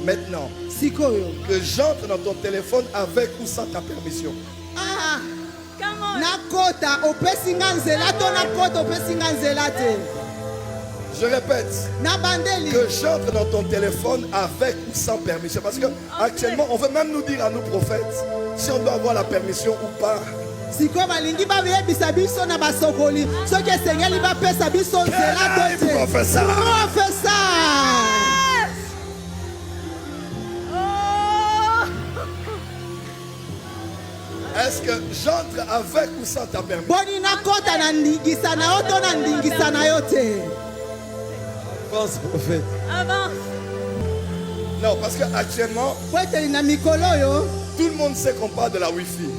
Maintenant, que j'entre dans ton téléphone avec ou sans ta permission. Je répète, que j'entre dans ton téléphone avec ou sans permission. Parce qu'actuellement, on veut même nous dire à nous prophètes si on doit avoir la permission ou pas. Est-ce que j'entre avec ou sans ta permission? Avance, prophète. Avance. Non, parce qu'actuellement, tout le monde sait qu'on parle de la Wi-Fi.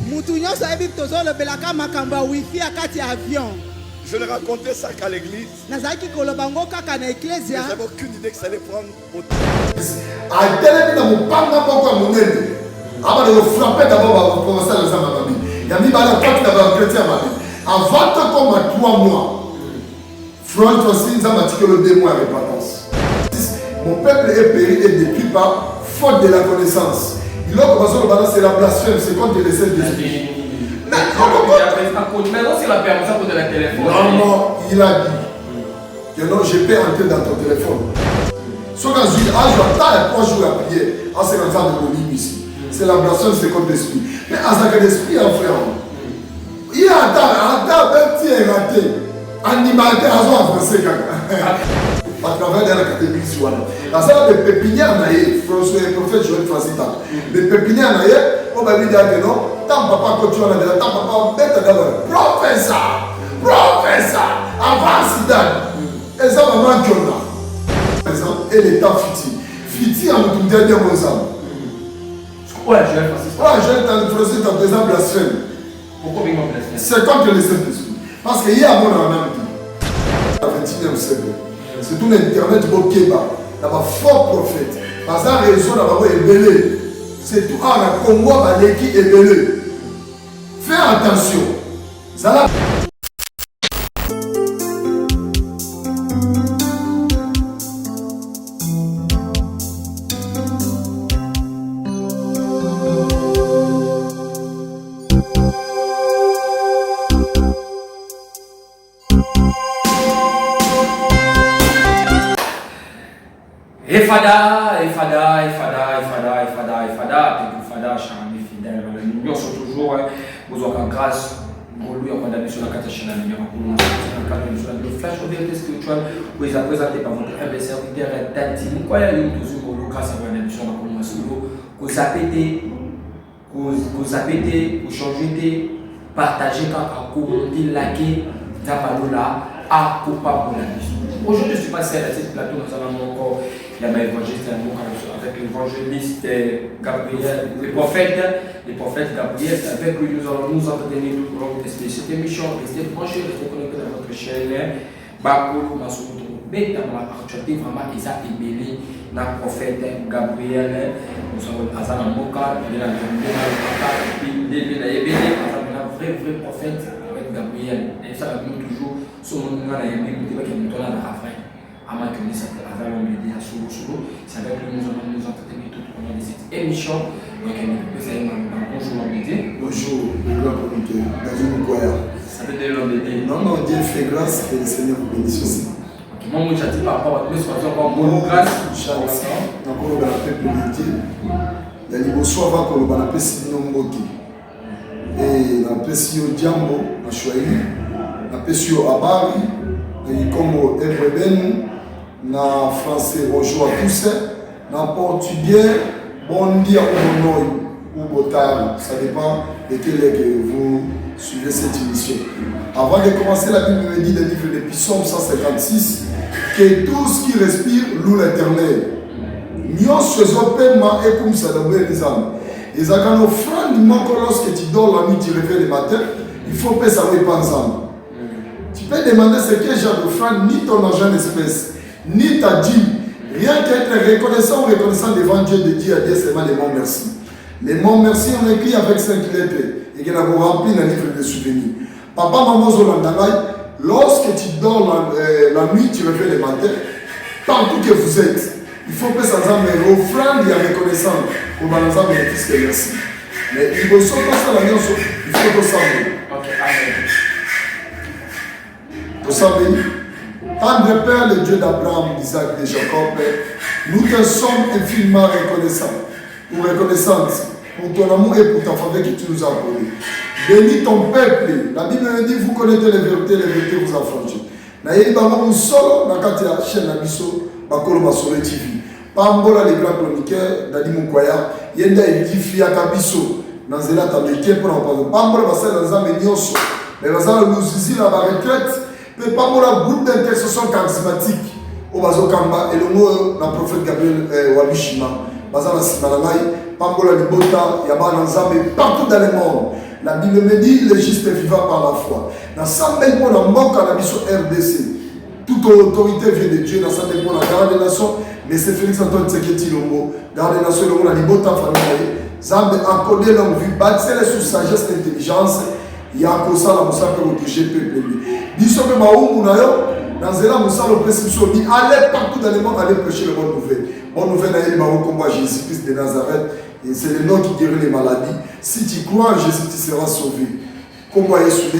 Je ne racontais ça qu'à l'église. Je n'avais aucune idée que ça allait prendre autant. Avant de frapper d'abord, on va commencer à le faire. Il y a mis la porte d'abord chrétien. Avant comme à 3 mois, front aussi, nous avons dit que le démon a réponse. Mon peuple est péri et détruit par faute de la connaissance. Il a commencé à balancer, c'est la blasphème, c'est contre les Saint-Esprit. Mais non, c'est la permission de la téléphone. Non, il a dit que non, je peux entrer dans ton téléphone. Sauf quand je dis, ah, je vais attendre 3 jours à prier, en 50 ans de mon ici. C'est la blasphème, c'est contre l'esprit. Mais à ce que l'esprit en frère, il attend, un petit raté. Animateur, à soi, français, à travers la catégorie soignée. La salle de pépinière, François, le prophète Joël Facita. Les pépinières, on va lui dire que non, tant papa, quand tu en as déjà, tant papa, bête d'abord. Professeur, avant Sidane. Et ça, maman, Jonah. Et l'état Fiti. Fiti, en tout dernier mot, ça. Ouais, je vais faire ça. Ouais, je vais t'introduire ta présence blasphème. Pourquoi il m'a blasphème? C'est contre le Saint-Esprit. Parce qu'il y a un monde en Amérique. Au 21e siècle. C'est tout l'internet au Québec. Il y a un fort prophète. Parce que la raison d'avoir ébélé. C'est tout en Congo qui est ébélé. Fais attention. Ça là. Fada, charmé, fidèle. Nous sommes toujours, nous avons grâce, nous avons condamné sur la catastrophe de la flash au vérité spirituelle, vous les présenté par votre humble serviteur Tati. Nous croyons toujours grâce à votre émission, vous appétez, vous changez, partagez, commenter, liker, là, à coupable pour la mission. Aujourd'hui, je suis passé à cette plateau, nous avons encore l'évangéliste avec l'évangéliste Gabriel, les prophètes Gabriel, avec lui nous allons nous entretenir tout au long de cette émission. Restez branchés, restez connectés dans votre chaîne. Bakolo, Masukuto, Beta, l'actualité vraiment, ils ont ébélé le prophète Gabriel. Nous sommes à Zanamoka, il est là, et puis il est ébélé, un vrai prophète avec Gabriel. Et ça, nous toujours, sur le monde, il y a un peu qui est là à la fin. Avant que nous avons l'idée à Solo, c'est avec lui que nous allons nous entretenir tout au long de cette émission. Donc, vous avez bonjour l'embêté. Bonjour, Ça fait de l'embêté. Non, Dieu fait grâce et le Seigneur vous bénisse aussi. Ok, moi, je dis par rapport à tous les soins, encore bonne grâce. Inch'Allah, encore on a fait priorité. Il y a des beaux soirs avant qu'on a fait si non moqué. Et on a fait si au Diambo, on a choisi. On a fait si au Abari, et comme au Ebreben. Na français, bonjour à tous. Na portugais, bon dia ou bon ou botard. Ça dépend de quel est que vous suivez cette émission. Avant de commencer, la Bible me dit dans le livre de Psaume 156 que tout ce qui respire loue l'Éternel. Nous faisons paiement et comme ça dans les âmes. Et ça, quand on offrande, lorsque tu dors la nuit, tu réveilles le matin, il faut payer ça pas ensemble. Tu peux demander ce que j'ai d'offrande, ni ton argent d'espèce. Ni ta dîme, rien qu'être reconnaissant ou reconnaissant devant Dieu de dire à Dieu seulement les mots merci. Les mots merci on écrit avec 5 lettres et qu'on a rempli dans le livre de souvenirs. Papa, maman, Zolandalai, lorsque tu dors la nuit, tu réveilles le matin, partout que vous êtes, il faut que ça ait offrande et reconnaissance. Pour Banazam et fils que merci. Mais il faut sauter ça la nuit, il faut que ça aille. Ok, amen. Vous savez, Tendre Père, le Dieu d'Abraham, d'Isaac et de Jacob, nous te sommes infiniment reconnaissants pour reconnaissance, pour ton amour et pour ta faveur que tu nous as accordé. Bénis ton peuple. La Bible dit, vous connaissez les vérités vous affranchissent. Naïe Bama Moussolo, Nakati la chaîne Nabiso, Bakolo Basolo TV. Pambola les grands chroniqueurs, Dadi Moukoya, Yenda édifie à Kabiso, Nanzela Tameke pour en parler. Pambola Basel Nanzame Nyoso, mais Bazala nous ici la retraite, mais Pambola groupe d'intercession charismatique, au Bazo Kamba et le mot la prophète Gabriel Wabishima, Bazala Simalangai, Pambola Libota, Yaba Nanzame, partout dans le monde. La Bible me dit, le juste est vivant par la foi. Dans 100 000 mots, dans mon Canabiso RDC, toute autorité vient de Dieu. Dans 100 000 mots, la garde des nations, mais c'est Félix Antoine Tseketi Lombo, garde des nations, le mot, la libota famille. Zambe encodé l'homme vu, bâtir les sous sagesse et intelligence. Il y a un cosa la moussa pour protéger le peuple. Biso me maou mounayo, dans Zéla moussa le précipitation, dit allez partout dans le monde, allez prêcher les bonnes nouvelles. Bonne nouvelle, d'ailleurs, maou combat Jésus-Christ de Nazareth. Et c'est le nom qui guérit les maladies. Si tu crois en Jésus, tu seras sauvé. Comment est-ce que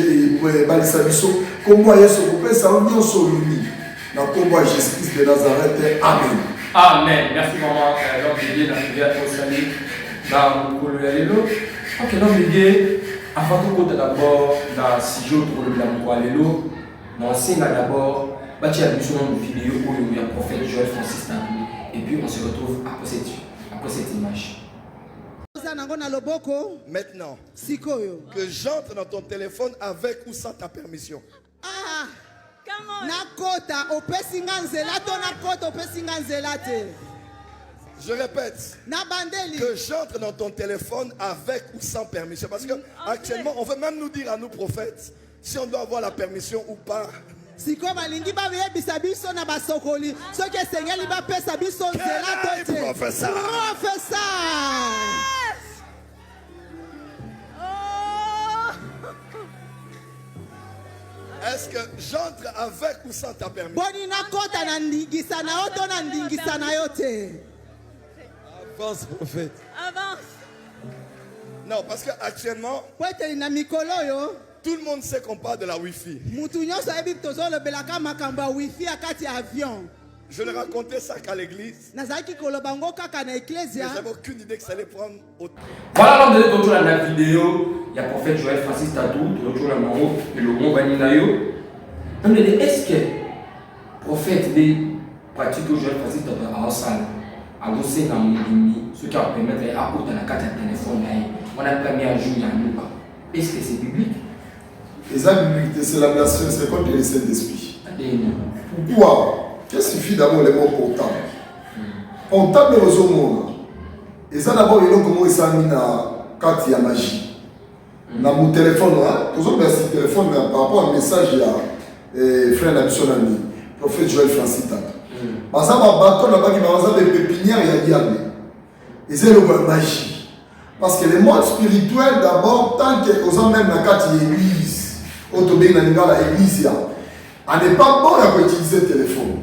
Balisabiso, comment est-ce que vous pouvez savoir nous sommes unis dans le combat Jésus-Christ de Nazareth. Amen. Amen. Merci maman. L'homme de Dieu, la prière pour salut. Dans le Koloyalelo. Ok, l'homme de Dieu, avant tout compte d'abord, dans le sujet autour de la Koloyalelo, on signe d'abord, bâtir la mission de vidéo où il y a le prophète Joël Francis Tandou. Et puis on se retrouve après cette image. Maintenant, que j'entre dans ton téléphone avec ou sans ta permission. Ah, nakota opesinganzela to nakota opesinganzela te. Je répète, que j'entre dans ton téléphone avec ou sans permission. Parce que actuellement, on veut même nous dire à nous prophètes si on doit avoir la permission ou pas. Siko balingi ba yebisa biso na basokoli soki esengeli ba pesa biso nzela to te. Professeur. Est-ce que j'entre avec ou sans ta permission? Boni na kota na ndingisa na yo to na ndingisa na yo te. Avance, prophète. Avance. Non, parce qu'actuellement, tout le monde sait qu'on parle de la Wi-Fi. Je ne racontais ça qu'à l'église. Mais j'avais aucune idée que ça allait prendre autant. Voilà l'homme de Dieu, dans la vidéo, il y a le prophète Joël Francis Tandou, il y a le mot et le mot Vaninayo. Est-ce que le prophète des pratiques Joël Francis Tandou a en salle? A gosser dans mon ce qui va permettre à côté de la carte de téléphone, on a permis à jouer à nous. Est-ce que c'est biblique? C'est la blasphème, c'est contre les Saint-Esprit. Pourquoi? Qu'est-ce qu'il suffit d'avoir les mots portables? Portable aux hommes. Et ça d'abord, il y a comment il s'est mis dans carte de magie. Dans mon téléphone, tous autres merci téléphone, mais par rapport à un message, il y a frère Nabison Ami, prophète Joël Francis Tandou. Parce que bateau là-bas qui va des pépinières, il y a diable. Et c'est le magie. Parce que le monde spirituel, d'abord, tant que aux même la carte de l'église, autobé dans l'église, on n'est pas bon à utiliser le téléphone.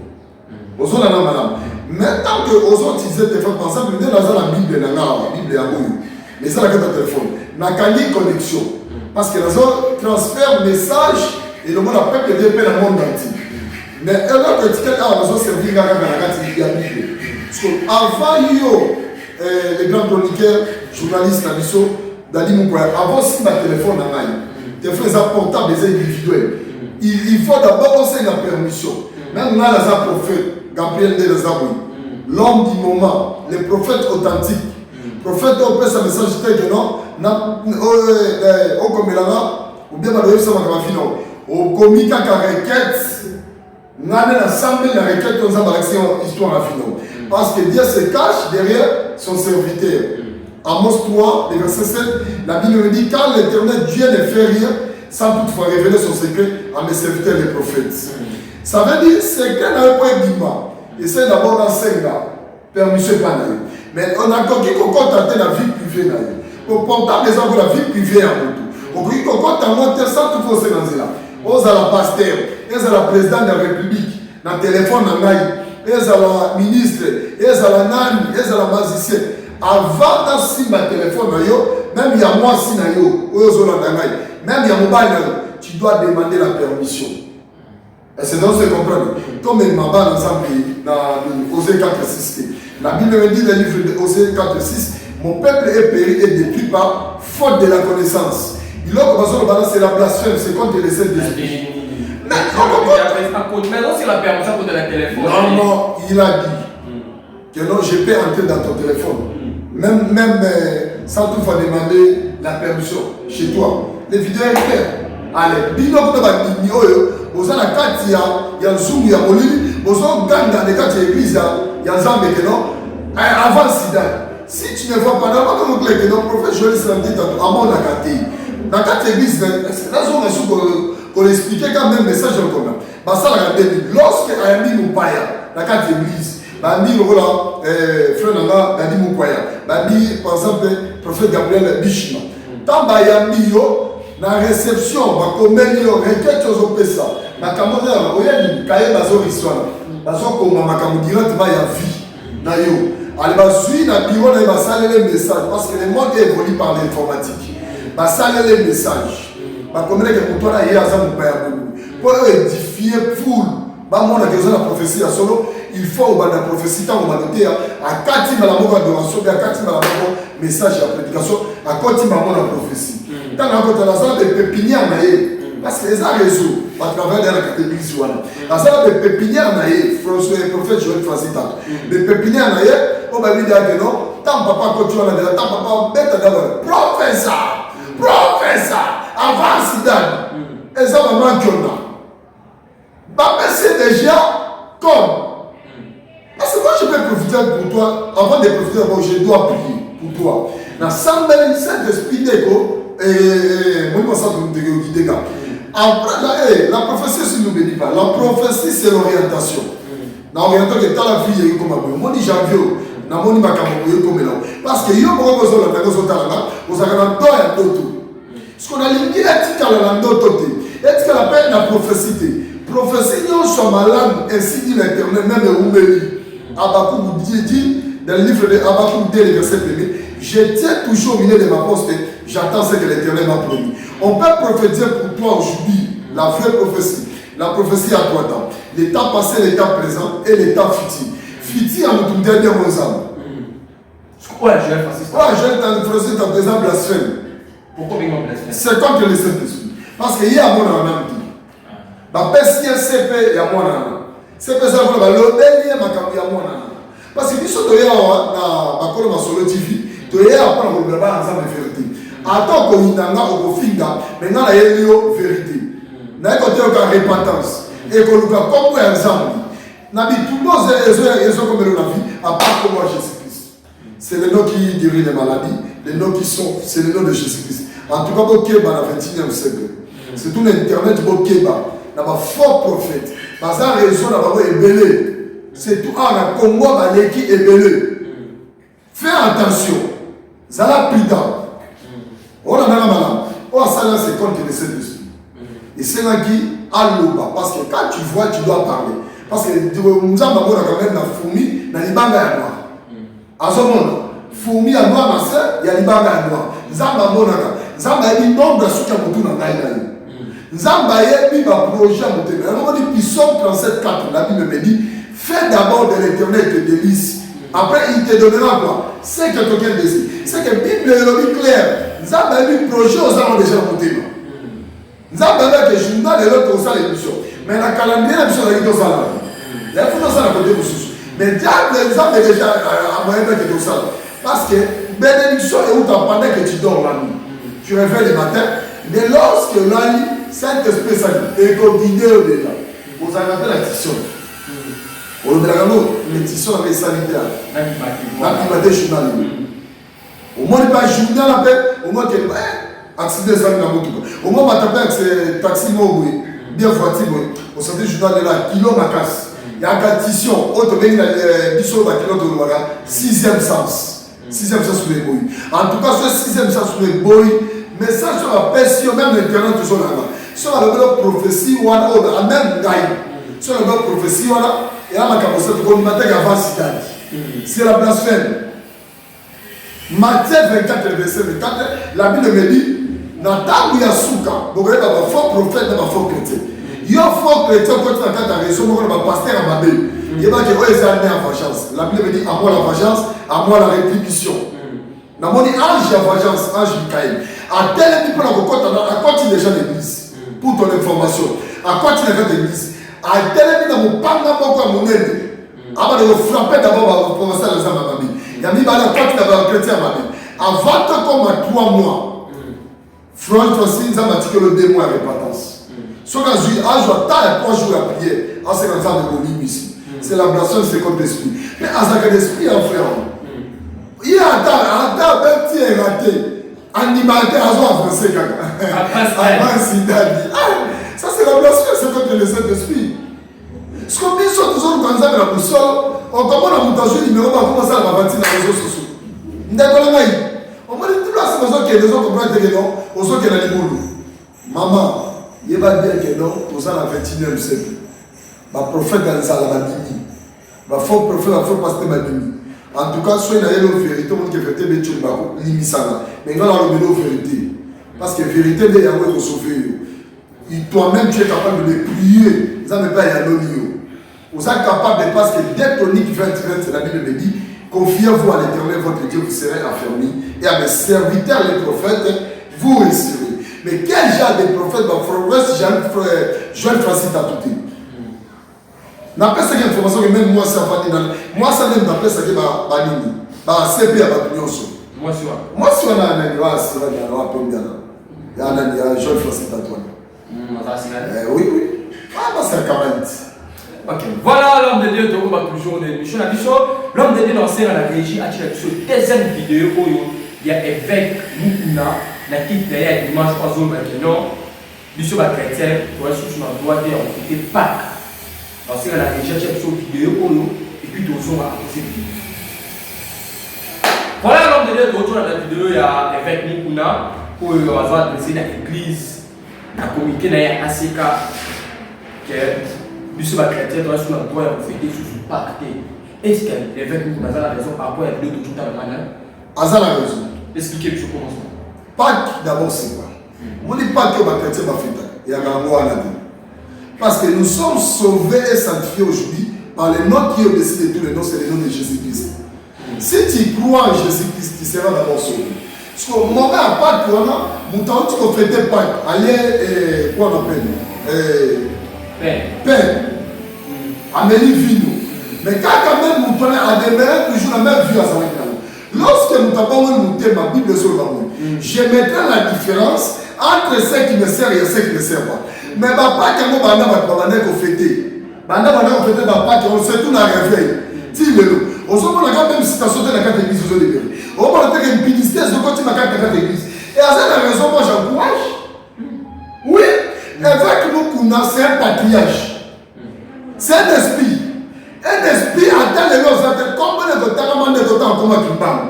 Aux autres, madame. Mais tant que aux autres utiliser le téléphone, par exemple, nous avons la Bible, la Bible est à vous. Mais c'est la carte de téléphone. On a gagné connexion. Parce que nous avons transfert message et le monde a peuple de paix dans le monde entier. Mais alors que tu as besoin de servir à la carte de Bible. Parce qu'avant, les grands chroniqueurs, journalistes, Dadi Moukoya, avant si ma téléphone en main, téléphone portable, des individuels. Il faut d'abord aussi la permission. Même là, les prophètes, Gabriel de Zaboui, l'homme du moment, les prophètes authentiques. Prophète, on peut sa message que non, on comme là, ou bien on ça va finir. Au comique à requête, on a ensemble la requête, on a une histoire à finir. Parce que Dieu se cache derrière son serviteur. Amos 3, verset 7, la Bible dit car l'Éternel Dieu ne fait rien sans toutefois révéler son secret à mes serviteurs les prophètes. Ça veut dire secret n'a pas été dit. Et c'est d'abord dans 5 ans. Permission pas. Mais on a compris qu'on contacte la vie privée. On portable les hommes la vie privée à nous. On dit qu'on contacte sans toutefois se lancer là. On a la pasteur, on a la présidente de la République, dans le téléphone en maille. ezala ministre, ezala nani, ezala magicien. Avant d'assimer le téléphone, même il y a moi si même il y a mobile, tu dois demander la permission. Et c'est dans ce comprendre. Comme il m'a dit dans Osée 4:6. La Bible me dit dans le livre de Osée 4:6, mon peuple est péri et détruit par faute de la connaissance. Il a commencé à c'est la blasphème, c'est contre les sept d'esprit. Maintenant, c'est la permission de la téléphone. Non, il a dit que non, je peux entrer dans ton téléphone. Même sans tout faire demander la permission chez toi. Les vidéos sont claires. Allez, bino kuna ba bini oyo, boza na kati ya nzungu ya molili, boza ganga na kati ya église ya Nzambe que non. Avant sida. Si tu ne vois pas, normalement comme clair que non, prophète Joël s'est dit à mon nakati. Dans cette église, là qu'on expliquait quand même message en commun. Ça la lorsque Ayami Moupaya, dans cette église, Bandi voilà, frère Nanga, Bandi Moupaya, Bandi par exemple prophète Gabriel Bishima. Tant Bayami yo na réception, ba komeli yo quelque chose au pesa. Na kamoza oyani kaye bazo riswana. Bazo koma makamu directement ya vie na yo. Ali bazui na bureau na basale les messages parce que le monde évolue par l'informatique. Basale les messages. Ba komeli que pour toi là hier ça Moupaya pour édifier foule. Ba mona que la prophétie à solo, il faut ba la prophétie tant on va noter à kati ma la moko adoration, à kati ma la moko message à prédication, à kati ma mona prophétie. Dans la côté la salle de pépinière naïe parce que les a réseau à travers la catégorie voilà. La salle de pépinière naïe, François prophète Joël Fasita. De pépinière naïe, on va dire que non, tant papa continue à dire tant papa bête d'abord. Professeur, avant Sidan. Et ça va manquer. C'est déjà comme. Parce que moi je peux profiter pour toi, avant de profiter, je dois prier pour toi. Dans Saint-Esprit d'Ego, et moi je vais vous guider. La prophétie, si nous ne dit pas, la prophétie c'est l'orientation. L'orientation est dans la vie, comme moi je janvier, dans mon imakambo, comme là. Parce que yo moi besoin de la maison talana, vous avez un dos et un dos. Ce qu'on a dit, est-ce qu'elle a un dos toté? Est-ce qu'elle appelle la prophétie? Prophétie, nous sommes malades, ainsi dit l'Éternel, même Oumeli. Abakoum dit, dans le livre de Abakoum 2, le verset 1, je tiens toujours au milieu de ma poste, j'attends ce que l'Éternel m'a promis. On peut prophétiser pour toi aujourd'hui, la vraie prophétie. La prophétie à trois temps. L'état passé, l'état présent et l'état futur. Futur à notre dernier ensemble. Pourquoi je vais faire ça? Pourquoi je vais faire ta présent blasphème? Pourquoi il m'a blasphème? C'est contre le Saint-Esprit. Parce qu'il y a mon âme qui. La personne CP, il y a mon âme. CP, ça va le dernier, ma caméra, il y a mon âme. Parce que si on est dans Solo TV, tu es à prendre le débat ensemble de vérité. Attends qu'on y a un finga, maintenant il y a une vérité. Il y a une repentance. Et qu'on nous a compris ensemble. Tout le monde est comme la vie, à part que moi Jésus-Christ. C'est le nom qui guérit les maladies, les noms qui sont, c'est le nom de Jésus-Christ. En tout cas, Bokeba, dans le 21e siècle. C'est tout l'internet, Bokeba. Il y a un fort prophète. Parce que la raison, est belé. C'est tout en Congo, qui est belé. Fais attention. Zala prudent. On a malade. On a ça là, c'est contre les Saint-Esprit. Et c'est là qui a l'oba. Parce que quand tu vois, tu dois parler. Parce que nous avons quand même la fourmi, dans les bangs à noir. À ce moment, fourmi à noir, ma soeur, il y a les bangs à noir. Zamba monaka. Zamba dit nombre de soutiens pour tout dans l'aïe. Zamba dit projet à monter. On dit Psalm 37:4. La Bible me dit fais d'abord de l'Éternel tes délices. Après, il te donnera quoi? C'est que quelqu'un désire. C'est que la Bible est claire. Zamba dit projet aux hommes déjà monté. Zamba dit que journal est l'autre pour ça l'émission. Mais la calendrier, l'émission est dans ça. Il faut dans ça la côté pour mais diable, Zamba est déjà à moyen de tout ça. Parce que bénédiction est où tu pendant que tu dors la nuit. Tu réveilles le matin. Mais lorsque la nuit, Saint-Esprit s'allume et qu'on guide au-delà. Vous avez fait la tisson. Au les tissons avec sanitaire. La primaté journal. Au moins, il n'y a pas de journal après. Au moins, il y a un accident de sanitaire. Au moins, il y a un taxi bien voiture. Au santé journal de la kilo ma casse. Il y a un tisson. Autre bien, il y a un kilo de 6e sens. 6e sens sur les boys. En tout cas, ce 6e sens sur les boys, mais ça sur la personne, même l'internet, toujours là-bas. Sur la prophétie, on a même gagne. Sur la prophétie, on a et là, ma cabossette, on m'a dit avant Sidani. C'est la blasphème. Matthieu 24, verset 24, la Bible me dit, Natabu Yasuka, donc il y a un faux prophète et un faux chrétien. Il y a un faux chrétien quand tu as raison, il y a un pasteur à Mabé. Il y a un qui est à vengeance. La Bible me dit, à moi la vengeance, à moi la rétribution. Dans mon ange, il y a vengeance, ange Michael. À tel petit peu, à quoi tu es déjà l'église? Pour ton information. À quoi tu es déjà l'église? À tel petit peu, dans mon panga, mon aide. Avant de frapper d'abord, pour commencer à les amener. Il y a mis à quoi tu as un chrétien à ma vie. Avant que comme à 3 mois, Francis, ils ont dit que le démon a repentance. Ce que j'ai dit, je dois tailler 3 jours à prier. En 50 ans de volume ici. C'est la blasphème, c'est comme l'esprit. Mais à ce que l'esprit en frère, il y a un petit raté. Animateur à joie avancé, ça c'est la blasphème, c'est contre le Saint-Esprit. Ce qu'on dit sur toujours quand on a la boussole, on commence à monter le numéro, on va commencer à bâtir dans les réseaux sociaux. On m'a dit tout là, c'est pour ça que les gens comprennent que non, on sait qu'il y a des boulots. Maman, il va dire que non, on est dans le 21e siècle. Ma prophète dans la Madini. Ma faux prophète, ma faux pasteur Madini. En tout cas, soit il y a une vérité, on dit que vérité, mais tu ne vas pas l'immisana. Mais il y a une vérité. Parce que vérité, il y a un sauver. Toi-même, tu es capable de les prier. Ça ne pas y aller. Vous êtes capable de, parce que dès Tonique 20, la Bible me dit, confiez-vous à l'Éternel, votre Dieu, vous serez affermis. Et à mes serviteurs, les prophètes, vous réussirez. Mais quel genre de prophète, Joël Francis a tout dit. D'après cette information que même moi, ça va dire, moi, ça même d'après ça que c'est CP à Babylonso. Moi, si on a un ami, c'est vrai, il y a un ami, Joël Francis Antoine. Oui. Ah, c'est un camarade. Ok, voilà l'homme de Dieu, donc on va toujours une émission. L'homme de Dieu lancé dans la régie a tiré sur deuxième vidéo où il y a évêque Mukuna, qui derrière l'image en zone maintenant, Bishop chrétien, tu vois, sur le droit de l'été Pâques. Lancé dans la régie a tiré sur vidéo et puis tout le monde a posé vidéo. Voilà l'homme de Dieu, de retour dans la vidéo, il y a évêque Mukuna, où il va adresser dans l'église, la communauté dans ACK, qui est Bishop chrétien, tu vois, sur le droit de fêter sur ce pacte. Est-ce que l'évêque Mukuna a la raison par rapport à la vidéo de tout à l'heure? Aza la raison. Expliquez le commencement. Pâques d'abord c'est quoi? On dit pas que ma chrétien va fêter. Il y a un mot à la vie. Parce que nous sommes sauvés et sanctifiés aujourd'hui par les noms qui ont décidé tous les noms, c'est les noms de Jésus-Christ. Si tu crois en Jésus-Christ, tu seras d'abord sauvé. Parce que mon gars à Pâques, mon temps tu peux fêter Pâques. Allez, quoi on appelle? Père. Amélie Vino. Mais quand même mon père a demeuré toujours la même vie à sa vie. Lorsque nous avons monté ma Bible sur le bambou, je mettrai la différence entre ceux qui me servent et ceux qui ne me servent pas. Mais papa qui m'a dit qu'on fêtait. On fêtait papa qui on se tourne à réveil. Dis-le. On se voit même si tu as sauté la carte d'église, on se dit. On va dire qu'il y a une pédicité, on va dire la carte d'église. Et à cette raison, moi j'encourage. Oui, avec nous, c'est un patriarche. C'est un esprit. Un esprit attend les gens, combien de temps de temps en combat qui parle.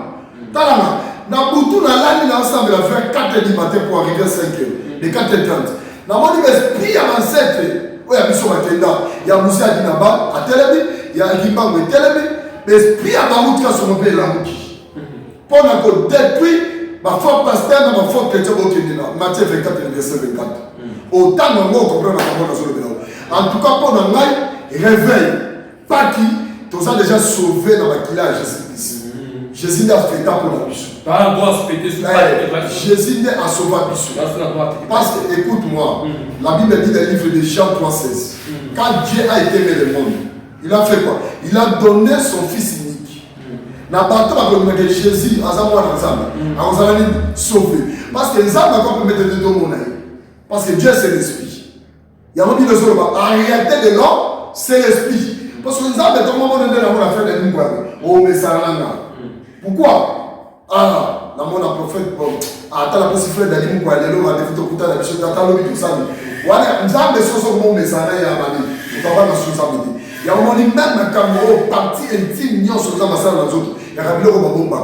Talama, dans Boutou, dans l'année, ensemble, il a fait 4h du matin pour arriver à 5h, de 4h30. Dans mon esprit, à 7h, il y a Bissou Matenda, il y a Moussa Dinaba, à Télébi, il y a Kimbango et Télébi, l'esprit à Barout qui a son pays là. Pour nous détruire, ma foi pasteur, ma foi chrétien, Matthieu 24, verset 24. Autant de mots qu'on comprend dans la zone de l'eau. En tout cas, pour nous, réveil. Pas qui, tous ça déjà sauvé dans la village Jésus-Christ. Jésus n'a fait pas pour la biche. Jésus n'a sauvé la biche. Parce que, écoute-moi, la Bible dit dans le livre de Jean 3,16. Quand Dieu a été aimé le monde, il a fait quoi? Il a donné son fils unique. N'a pas de Jésus, à ensemble, sauvé. Parce que les âmes n'ont pas pu mettre de dos mon âme. Parce que Dieu c'est l'esprit. Il y a un mot de en réalité de l'homme, c'est l'esprit. Parce que nous avons tout le monde dans la fin de nous. Oh, mais ça n'a. Pourquoi? Ah, dans mon prophète, attends la possibilité d'aller nous voir, les gens ont des photos de la biche, attends le tout ça. Voilà, nous avons des choses comme mais ça n'a rien à dire. Nous avons des choses à dire. Il y a un moment même quand partie intime, nous sommes dans la salle des autres. Il y a un peu de bomba.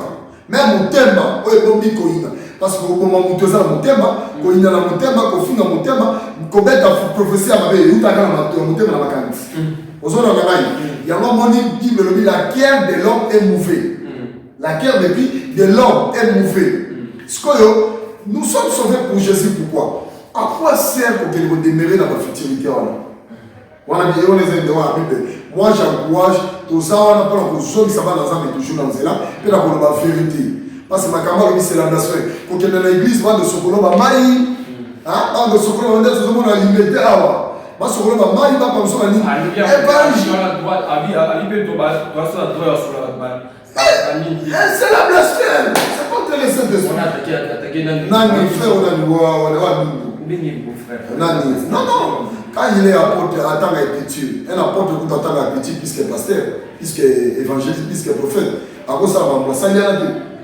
Même mon thème, oh, il bombi koina. Parce que au moment où tu as mon thème, koina na mon thème, kofina mon thème, kobeta prophétie à ma belle, où tu as mon thème na ma cante. Aux autres, il y a un moment qui me dit la pierre de l'homme est mouvée. La pierre de l'homme est mouvée. Nous sommes sauvés pour Jésus, pourquoi? À quoi sert pour qu'il vous demeurer dans la futurité? Moi j'encourage tous ça, on a pas l'impression que ça va dans un mais toujours dans cela, puis la vérité. Parce que ma camarade c'est la nation. Pour que dans l'église, va de Sokolo, va maï, hein, de Sokolo, on est tout le monde à liberté. Ma Sokolo, va maï, va comme ça, on dit. C'est la blasphème. C'est pas intéressant de ça. Nani, frère, non, non. Quand il est apôtre, attend l'écriture. Un apôtre qui attend l'écriture, puisqu'il est pasteur, puisqu'il est évangéliste, puisqu'il est prophète. À cause de ça,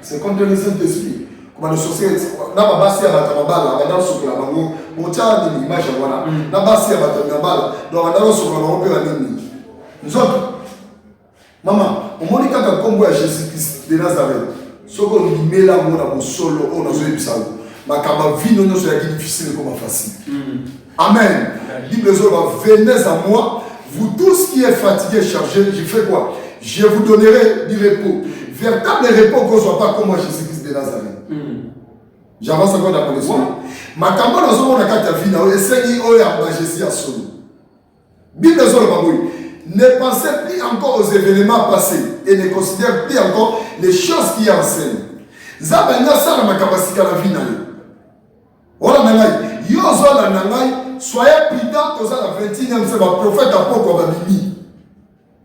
c'est contre le Saint-Esprit. Comme le sorcier, n'a pas passé à la tabala, à la soupe la mango, mon tient de l'image à voilà. N'a pas passé à la tabala, dans la soupe la mango, nous autres, maman, on m'a dit quand on combat Jésus-Christ de Nazareth, ce qu'on lui met là, on a solo, on a joué du salon. Ma vie non c'est difficile comme facile. Amen. Bible venez à moi, vous tous qui êtes fatigués, chargés, je fais quoi? Je vous donnerai du repos. Véritable repos qu'on ne soit pas comme moi Jésus-Christ de Nazareth. J'avance encore dans mon esprit. Ma campagne dans son ta vie, essaye à Jésus à solo. Bible ne pensez plus encore aux événements passés et ne considérez plus encore les choses qui enseignent. Zabanya ça ma capacité à la vie. Voilà nangai. Yozo la nangai. Soyez prudents que ça la 21e c'est ma prophète à Poko Babimi.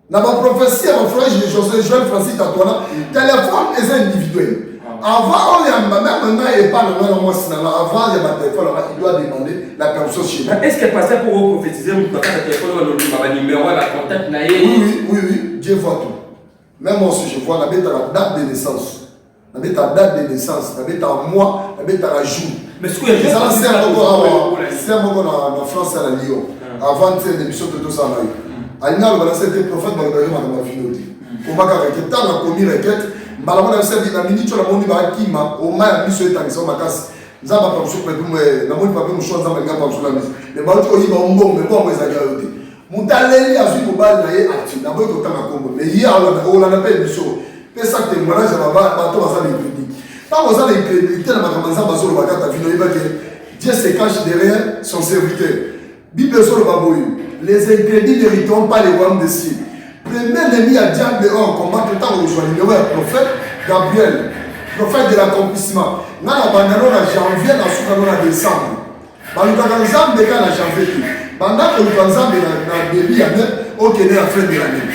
Na ma prophétie à ma frère José Joël Francis Tatoana. Téléphone est individuel. Avant on y a même maintenant et pas le moi avant il y a ma téléphone il doit demander la permission chez moi. Est-ce que pasteur pour vous prophétiser mon téléphone le numéro la contact na oui, Dieu voit tout. Même moi aussi je vois la date de naissance. La date de naissance, la mois, la jour. Mais ce que c'est un moment en France à la Lyon. Avant l'émission de tout ça. Alina le balancer des prophètes dans le vie. Comment que tant la commis requête, malheureusement c'est la minute la moni ba kima au moins mission est en makas. Nzamba pa msho pepe na moni pa pe msho nzamba ngapa msho la mise. Les bato oyiba mbongo mais bon mweza gayote. Mutaleli azwi mobali na ye active. Na boy ko tanga kombo. Mais hier on a appelé mission. C'est ça que témoignage à bateau à ça les crédits. Quand vous avez les crédits, dans ma maison, Dieu se cache derrière son serviteur. Bible sur le babouille. Les ingrédients n'hériteront pas les royaumes des cieux. Premier ennemi à diable dehors, comment le temps où je le prophète Gabriel, prophète de l'accomplissement. Dans la banane en janvier, dans le décembre. Dans le Kanzam, de quand en janvier. Pendant que le Kanzam est dans le début, ok, à la fin de l'année.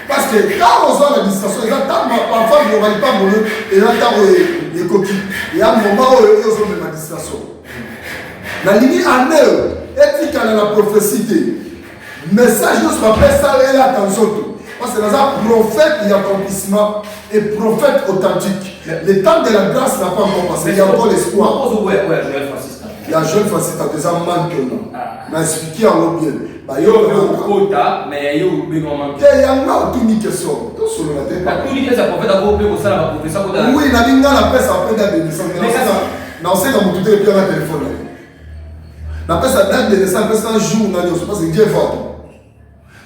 Parce que quand on voit la distanciation, parfois je ne vois pas mon œuvre et là, il y a des coquilles. Il y a un moment où ils ont la distanciation. La ligne en œuvre, éthique à la prophétie. Message de ce qu'on appelle ça, et là, dans autres. Parce que dans un prophète, il y a accomplissement et prophète authentique. Le temps de la grâce n'a pas encore passé, il y a encore l'espoir. Il y a Joël Francis, tu as déjà maintenant. Mais expliqué en bien. Bah, il y a un mais il y a tout une question. Tout sur la tête. Tout une question, prophète d'abord, pour ça, la prophétie. Oui, la ligne la paix, ça peut être des naissances. Non, c'est comme tout est bien un téléphone. La paix, ça date de naissance, c'est un jour, c'est parce que Dieu est fort.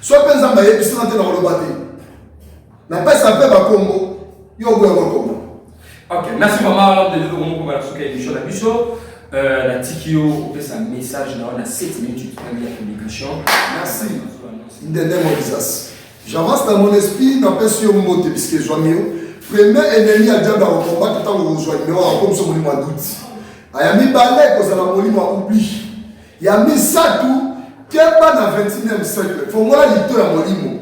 Soit par exemple, il y a une dans le bâti. La paix, ça peut être Congo. Il y a un Congo. Ok, merci maman. Alors, de nous, on va la émission de la mission. La Tikio, on fait un message dans la 7 minutes de la communication. Merci. J'avance dans mon esprit, n'a pas sur mon mot, puisque je vois mieux. Premier ennemi à diable dans le combat, tout le temps où je vois mieux, comme ce monument doute. Il y a mis balai, parce que la monument oublie. Il y a mis ça tout, qui est pas dans le 21e siècle. Il faut voir l'ito à monument.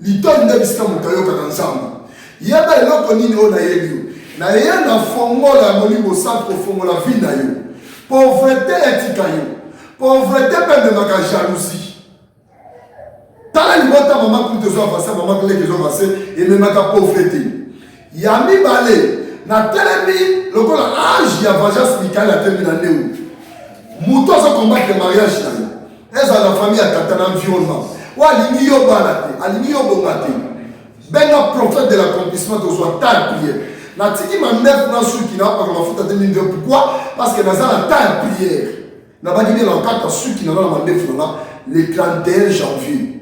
L'ito n'est pas jusqu'à mon caillou dans ensemble. Il y a pas l'autre qui est là, il y a un fonds la monument centre au fond de la vie. Pauvreté éthique. Pauvreté même de ma jalousie. Tant que les maman pour te faire passer, maman que les gens passent, et même ma pauvreté. Il y a mis balai. Na telemi, le coup l'âge, il y a vengeance Michael à terminer l'année. Mouton se combattre le mariage. Est-ce à la famille à Katana environnement? Ou à l'igno balate, à l'igno bongate. Ben le prophète de l'accomplissement de soi ta prière. La tiki m'a 9 ans sur qui n'a pas comme faute à 2002. Pourquoi? Parce que dans la ta prière. N'a pas dit l'enquête à ceux qui n'ont pas 9 ans le 31 janvier.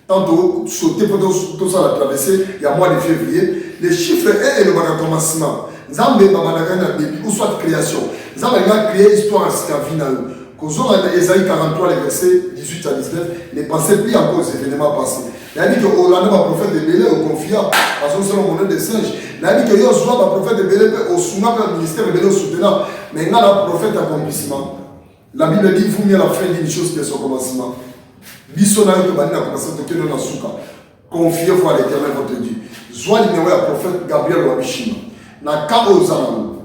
Tantôt, sauter pour tout ça, la traversée, il y a mois de février. Les chiffres 1 et le commencement. Nzambe babanagana début ou soit création. Nzambe a créé histoire à Vinao. Quand Esaïe 43, les versets 18 à 19, les passés pris encore ces événements passés. Il a dit que Olanda, ma prophète de Bélé, au confiant, parce que c'est le monnaie des singes. Il a dit que Yosua, ma prophète de Bélé, au souma, le ministère de Bélé, au soutenant. Mais il y a un prophète accomplissement. La Bible dit, vous mieux la fin d'une chose qui est son commencement. Bissona, que Banina, commencé à toquer dans la souka. Confiez-vous à l'éternel, votre Dieu. Soit il y a un prophète Gabriel Wabishima. Na ka ozango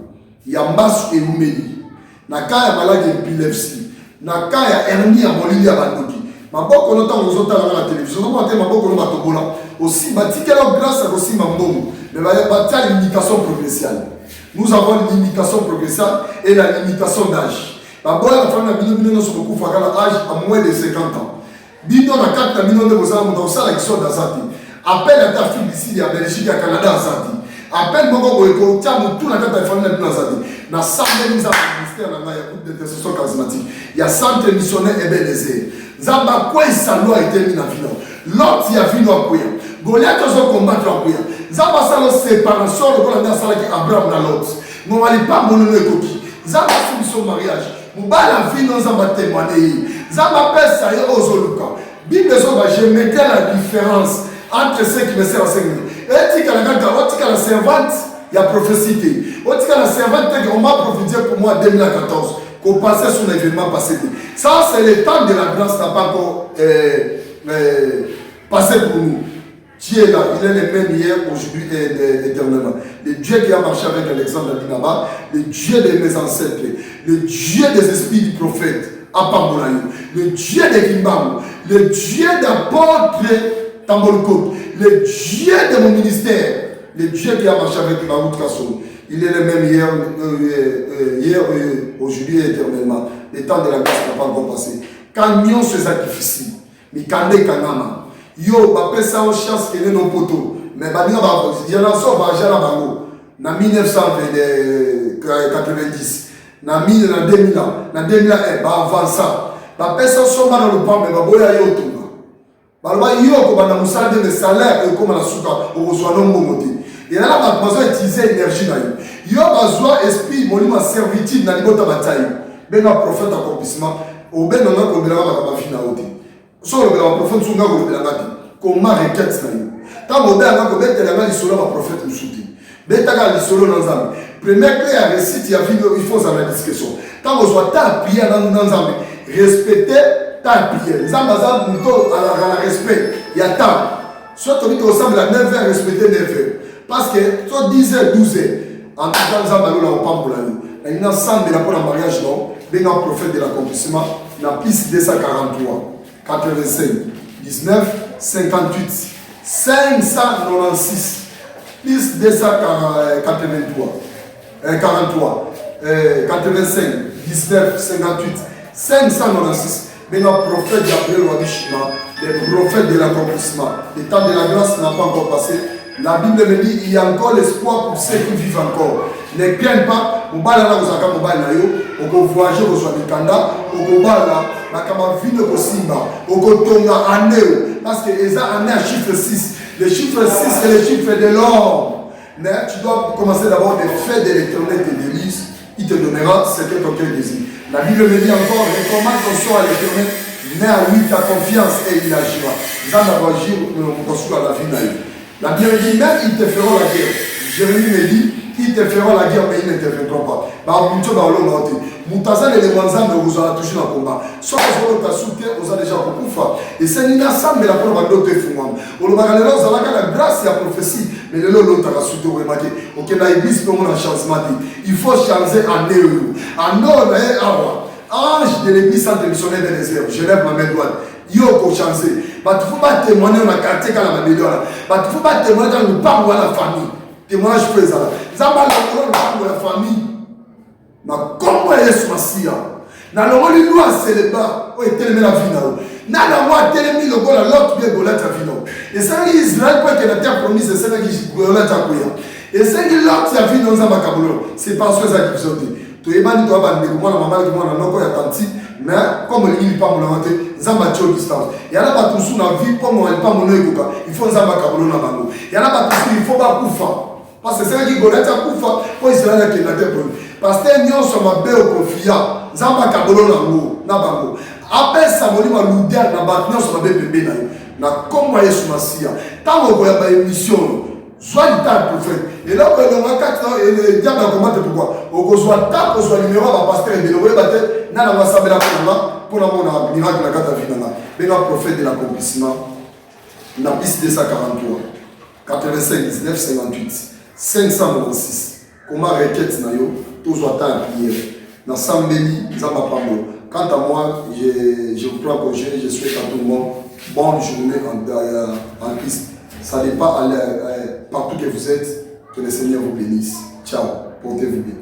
ya mbasu eumeli na ka ya maladi epilepsie na ka ya hernie ya molili ya bandoki maboko no tango ozotala na télévision no mate maboko no batobola aussi batikela grâce à aussi mambomo mais batia limitation progressive. Nous avons une limitation progressive et la limitation d'âge. Baboya la femme na bino no beaucoup fakala âge à moins de 50 ans. Bino na 4 millions de bozala mo dans la qui sont dans Zati. Appelle à ta fille d'ici à Belgique à Canada à Zati. Appelle mon gogo, tiens, tout la tête de la famille de Nazadi. Dans centre ministère, il y a groupe d'intercession charismatique. Il y a centre missionnaire Ebenezer. Zamba, quoi, ça loi été mis dans la vie. L'autre, il y a vu dans le pays. Goliath, ils ont combattu dans le pays. Zamba, ça la séparation, le gars, il y a Abraham dans l'autre. Nous n'allons pas mon nom de coquille. Zamba, c'est son mariage. Nous la vie dans Zamba témoigner. Zamba, pèse ça y est aux Oluka. Bible, je mettais la différence entre ceux qui me servent à Seigneur. Et la servante, il y a prophétie. La servante, on m'a prophétisé pour moi en 2014, qu'on passait sur l'événement passé. Ça, c'est le temps de la grâce, n'a pas encore passé pour nous. Dieu est là, il est le même hier, aujourd'hui et éternellement. Le Dieu qui a marché avec Alexandre Dinaba, le Dieu de mes ancêtres, le Dieu des esprits du prophète, Apamboulaï, le Dieu de Kimbam, le Dieu d'apôtre Tambolkot, le Dieu de mon ministère, le Dieu qui a marché avec Mahout Kassou, il est le même hier, aujourd'hui et éternellement. Le temps de la grâce n'a pas encore passé. Quand nous sommes difficiles, mais quand nous sommes yo, je ça une chance qu'il y ait nos poteaux. Mais il y a un sort qui va en 1990, en 2000, en 2001, avant ça. Je ça sort dans le pan, mais je vais yo tout. Yo, comme on a des salaires et comme on a souka, on reçoit nos mots. Et là, on a besoin d'utiliser l'énergie. Yo, besoin d'esprit, mon servitude dans les mots de bataille. Ben, un prophète accomplissement, au ben, on a comme la fin à côté. Sur le prophète, on a comme la comment requête ça. Tant que on a comme la solo, un prophète nous soutient. Ben, t'as le solo dans un. Première clé à récit, il y a il faut ça la discussion. Tant qu'on soit appuyé dans un, respecter. Ta prière. Les ambassades à la respect. Il y a temps. Soit tu dis ressemble à 9h, respecter 9h. Parce que soit 10h, 12h. En tout cas, nous avons un pan pour la nuit. Il y a un sang de la pour le mariage, non. Il y a un prophète de l'accomplissement. Il y a plus 243, 85, 19, 58, 596, plus 283, 43, 85, 19, 58, 596. Mais le prophète Gabriel Wabishima, le prophète de l'accomplissement, le temps de la grâce n'a pas encore passé. La Bible me dit qu'il y a encore l'espoir pour ceux qui vivent encore. Ne craignez pas, on va là, on va voyager au Soamikanda, on va là, on va vivre au Simba, on va tomber en Néo, parce que les années à chiffre 6. Le chiffre 6, c'est le chiffre de l'homme. Mais tu dois commencer d'abord des faits de l'éternel et de l'Église. Il te donnera ce que ton cœur désire. La Bible me dit encore, recommande ton sort à l'éternel, mais à lui ta confiance et il agira. Nous allons agir à la vie. La Bible dit, même ils te feront la guerre. Jérémie me dit, ils te feront la guerre, mais ils ne te feront pas. Moutazan et les Wanzam vous auront toujours dans le combat. Soit vous avez soutien, vous avez déjà beaucoup fait. Et c'est une assemblée la première d'autres fumants. On va regarder là, vous avez la grâce et la prophétie. Mais le lot, l'autre a soutenu, vous remarquez. Ok, l'église, comment on a changement dit. Il faut changer en euro. En or, ange de l'église centre missionnaire des réserves. Je lève ma main droite. Il faut changer. Il ne faut pas témoigner dans le quartier quand la meilleure. Il ne faut pas témoigner dans le parc ou la famille. Témoignage présent. Vous avez le parc ou la famille. Mais comment est-ce que c'est ça? Dans le monde, il doit célébrer. Il est tellement la vie. Dans le monde, il est tellement le goal à l'autre bien goal à la vie. Et ça, Israël, quoi que la terre promise, c'est ça qui goal à la vie. Et c'est que l'autre, il a vu dans un macabolo. C'est parce que ça qui vous dit. Tu es bani, tu as bani, moi, la maman qui m'a non, ya tanti, mais comme il n'y a pas mon inventé, Zamba tio distance. Il y a là tout sous la vie, comme on n'est pas mon écoute, il faut Zamba Kabolo na bango. Il y a là tout il faut pas koufa. Parce que c'est ça qui connaît ça koufa, pour Israël qui n'a pas de parce que nous sommes à béo confiant, Zamba Kabolo na bango. Après ça, on va nous dire na bango, nous sommes à bébé na comme moi Yesu Masia. Tant qu'on a une émission. Soit du temps prophète. Et là, on a 4 ans, et le diable a commenté pourquoi. On soit temps, on soit numéro, on va passer et on va battre, on va s'abonner pour la miracle de la carte à vie. Mais le prophète de l'accomplissement, la piste 243, 85, 19, 58, 596. Comment requête na yo, tous soit temps à prière. Dans Sambéli, Zamba Pambo. Quant à moi, je vous prends congé, je souhaite à tout le monde bonne journée en Christ. Ça n'est pas partout que vous êtes, que le Seigneur vous bénisse. Ciao, portez-vous bien.